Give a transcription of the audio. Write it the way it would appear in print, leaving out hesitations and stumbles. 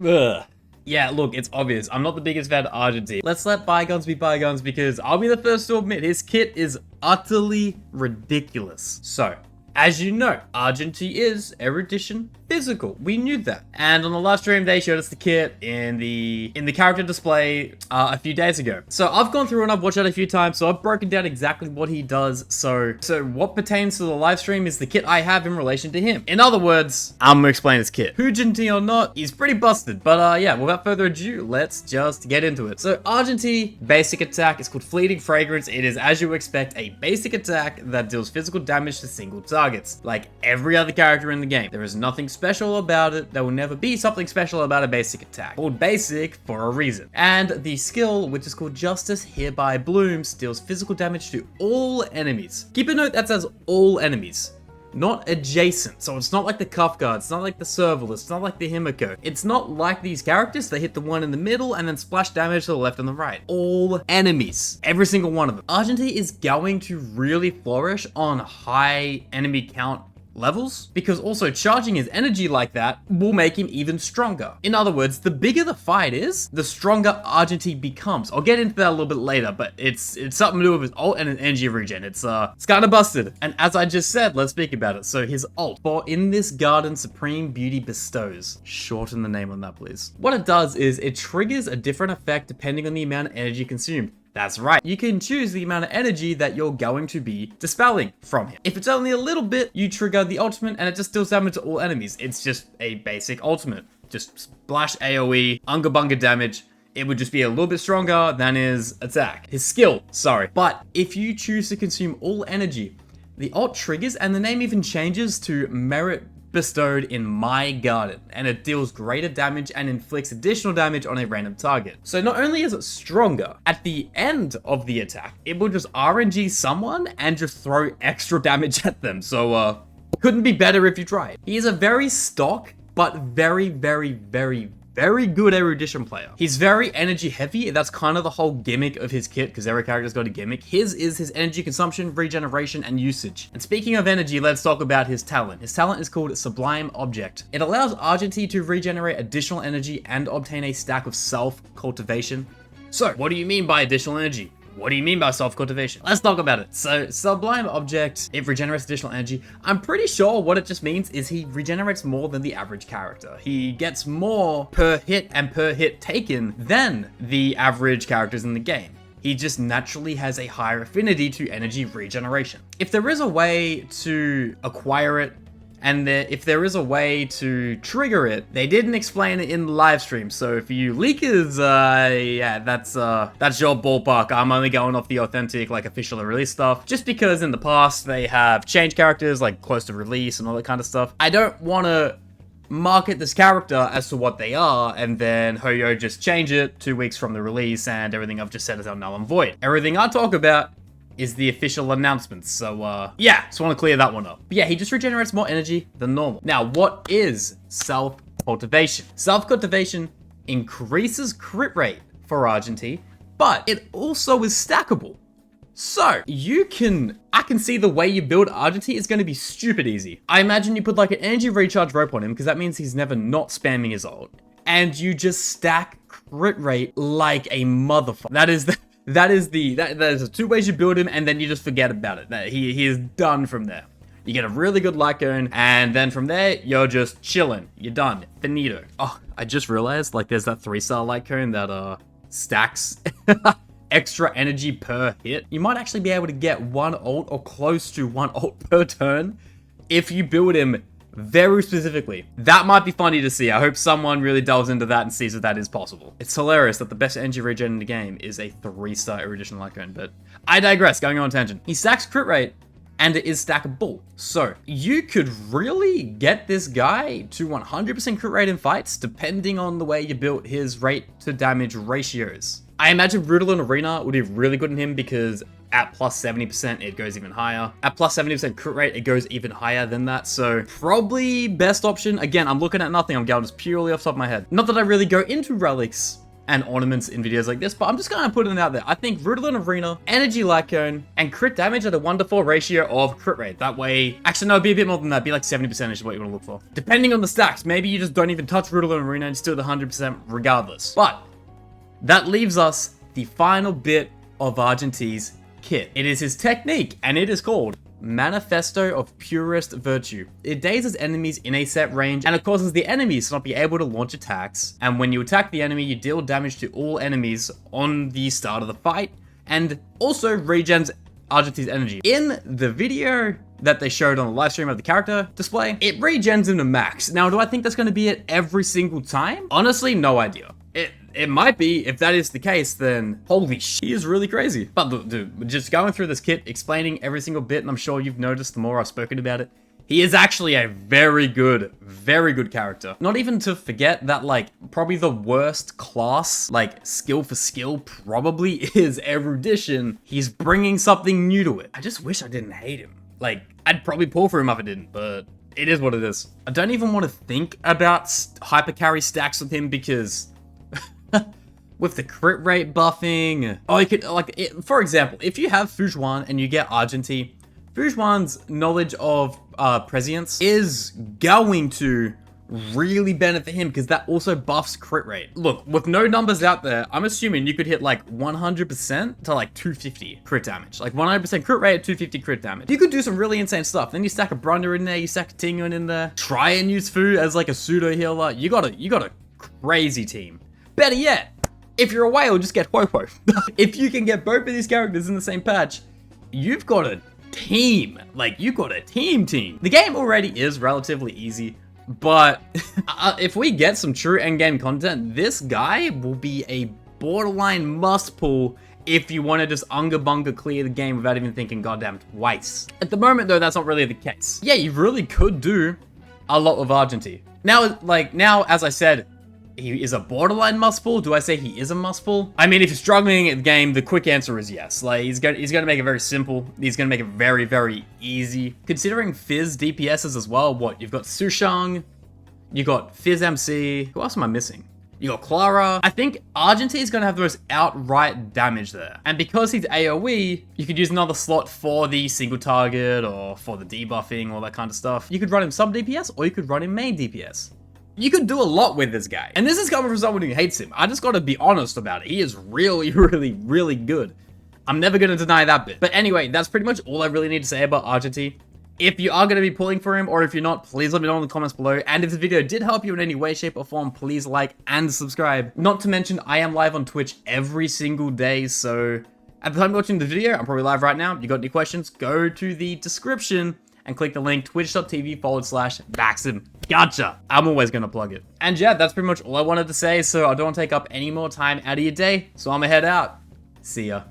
Ugh. Yeah, look, it's obvious. I'm not the biggest fan of Argenti. Let's let bygones be bygones because I'll be the first to admit his kit is utterly ridiculous. So, as you know, Argenti is erudition physical. We knew that. And on the live stream, they showed us the kit in the character display a few days ago. So I've gone through and I've watched it a few times, so I've broken down exactly what he does. So what pertains to the live stream is the kit I have in relation to him. In other words, I'm gonna explain his kit. WHOGENTI or not, he's pretty busted. But yeah, without further ado, let's just get into it. So Argenti, basic attack, is called Fleeting Fragrance. It is, as you expect, a basic attack that deals physical damage to single targets. Like every other character in the game. There is nothing special about it. There will never be something special about a basic attack. Called basic for a reason. And the skill, which is called Justice Hereby Blooms, deals physical damage to all enemies. Keep a note that says all enemies, not adjacent. So it's not like the Cuff Guard, it's not like the Servalus, it's not like the Himiko. It's not like these characters that hit the one in the middle and then splash damage to the left and the right. All enemies, every single one of them. Argenti is going to really flourish on high enemy count levels, because also charging his energy like that will make him even stronger. In other words, the bigger the fight is, the stronger Argenti becomes. I'll get into that a little bit later, but it's something to do with his ult and his energy regen. It's kind of busted. And as I just said, let's speak about it. So his ult, for in this garden supreme beauty bestows. Shorten the name on that, please. What it does is it triggers a different effect depending on the amount of energy consumed. That's right, you can choose the amount of energy that you're going to be dispelling from him. If it's only a little bit, you trigger the ultimate and it just deals damage to all enemies. It's just a basic ultimate. Just splash AoE, unga bunga damage. It would just be a little bit stronger than his attack. His skill, sorry. But if you choose to consume all energy, the ult triggers and the name even changes to Merit Bestowed in My Garden, and it deals greater damage and inflicts additional damage on a random target. So not only is it stronger, at the end of the attack, it will just RNG someone and just throw extra damage at them. So couldn't be better if you try it. He is a very stock, but very good erudition player. He's very energy heavy. That's kind of the whole gimmick of his kit, because every character's got a gimmick. His is his energy consumption, regeneration, and usage. And speaking of energy, let's talk about his talent. His talent is called Sublime Object. It allows Argenti to regenerate additional energy and obtain a stack of self-cultivation. So, what do you mean by additional energy? What do you mean by self-cultivation? Let's talk about it. So, Sublime Object, it regenerates additional energy. I'm pretty sure what it just means is he regenerates more than the average character. He gets more per hit and per hit taken than the average characters in the game. He just naturally has a higher affinity to energy regeneration. If there is a way to acquire it, and if there is a way to trigger it, they didn't explain it in the live stream. So if you leakers, yeah, that's your ballpark. I'm only going off the authentic, like, official release stuff, just because in the past they have changed characters, like, close to release and all that kind of stuff. I don't want to market this character as to what they are, and then Hoyo just change it 2 weeks from the release, and everything I've just said is out null and void. Everything I talk about is the official announcements. So, yeah, just want to clear that one up. But yeah, he just regenerates more energy than normal. Now, what is self-cultivation? Self-cultivation increases crit rate for Argenti, but it also is stackable. So, I can see the way you build Argenti is going to be stupid easy. I imagine you put like an energy recharge rope on him, because that means he's never not spamming his ult. And you just stack crit rate like a motherfucker. There's 2 ways you build him, and then you just forget about it. He is done from there. You get a really good light cone, and then from there, you're just chilling. You're done. Finito. Oh, I just realized, like, there's that 3-star light cone that stacks extra energy per hit. You might actually be able to get 1 ult or close to 1 ult per turn if you build him very specifically. That might be funny to see. I hope someone really delves into that and sees that that is possible. It's hilarious that the best energy regen in the game is a 3-star erudition lycone, but I digress, going on tangent. He stacks crit rate, and it is stackable. So, you could really get this guy to 100% crit rate in fights, depending on the way you built his rate to damage ratios. I imagine Brutal in Arena would be really good in him, because at plus 70%, it goes even higher. At plus 70% crit rate, it goes even higher than that. So probably best option. Again, I'm looking at nothing. I'm going just purely off the top of my head. Not that I really go into relics and ornaments in videos like this, but I'm just gonna put it out there. I think Rudolin Arena, Energy Light Cone, and crit damage at a 1-to-4 ratio of crit rate. That way, actually no, it'd be a bit more than that. It'd be like 70% is what you wanna look for. Depending on the stacks, maybe you just don't even touch Rudolin Arena and still at 100% regardless. But that leaves us the final bit of Argenti's kit. It is his technique, and it is called Manifesto of Purest Virtue. It dazes enemies in a set range, and it causes the enemies to not be able to launch attacks. And when you attack the enemy, you deal damage to all enemies on the start of the fight, and also regens Argenti's energy. In the video that they showed on the live stream of the character display, it regens him to max. Now, do I think that's going to be it every single time? Honestly, no idea. It might be. If that is the case, then holy shit, he is really crazy. But look, dude, just going through this kit, explaining every single bit, and I'm sure you've noticed the more I've spoken about it, he is actually a very good character. Not even to forget that, like, probably the worst class, like, skill for skill probably is erudition. He's bringing something new to it. I just wish I didn't hate him. Like, I'd probably pull for him if I didn't, but it is what it is. I don't even want to think about hyper carry stacks with him because with the crit rate buffing, oh, you could, like, for example, if you have Fujuan and you get Argenti, Fujuan's knowledge of prescience is going to really benefit him because that also buffs crit rate. Look, with no numbers out there, I'm assuming you could hit like 100% to like 250 crit damage. Like 100% crit rate at 250 crit damage. You could do some really insane stuff. Then you stack a Brunder in there, you stack a Tingyun in there, try and use Fu as like a pseudo healer. You got a crazy team. Better yet, if you're a whale, just get Ho-Ho. If you can get both of these characters in the same patch, you've got a team. Like, you've got a team. The game already is relatively easy, but if we get some true endgame content, this guy will be a borderline must pull if you want to just unga bunga clear the game without even thinking goddamn twice. At the moment, though, that's not really the case. Yeah, you really could do a lot with Argenti. Now, as I said, he is a borderline must pull. Do I say he is a must pull? I mean, if you're struggling at the game, the quick answer is yes. Like, he's gonna make it very simple. He's gonna make it very, very easy. Considering Fizz DPSs as well, what? You've got Sushang, you got Fizz MC. Who else am I missing? You got Clara. I think Argenti is gonna have the most outright damage there. And because he's AoE, you could use another slot for the single target or for the debuffing, all that kind of stuff. You could run him sub DPS or you could run him main DPS. You could do a lot with this guy. And this is coming from someone who hates him. I just gotta be honest about it. He is really, really, really good. I'm never gonna deny that bit. But anyway, that's pretty much all I really need to say about Argenti. If you are gonna be pulling for him, or if you're not, please let me know in the comments below. And if the video did help you in any way, shape, or form, please like and subscribe. Not to mention, I am live on Twitch every single day, so at the time you're watching the video, I'm probably live right now. You got any questions, go to the description and click the link twitch.tv/Baxim. Gotcha. I'm always gonna plug it. And yeah, that's pretty much all I wanted to say, so I don't want to take up any more time out of your day, so I'm gonna head out. See ya.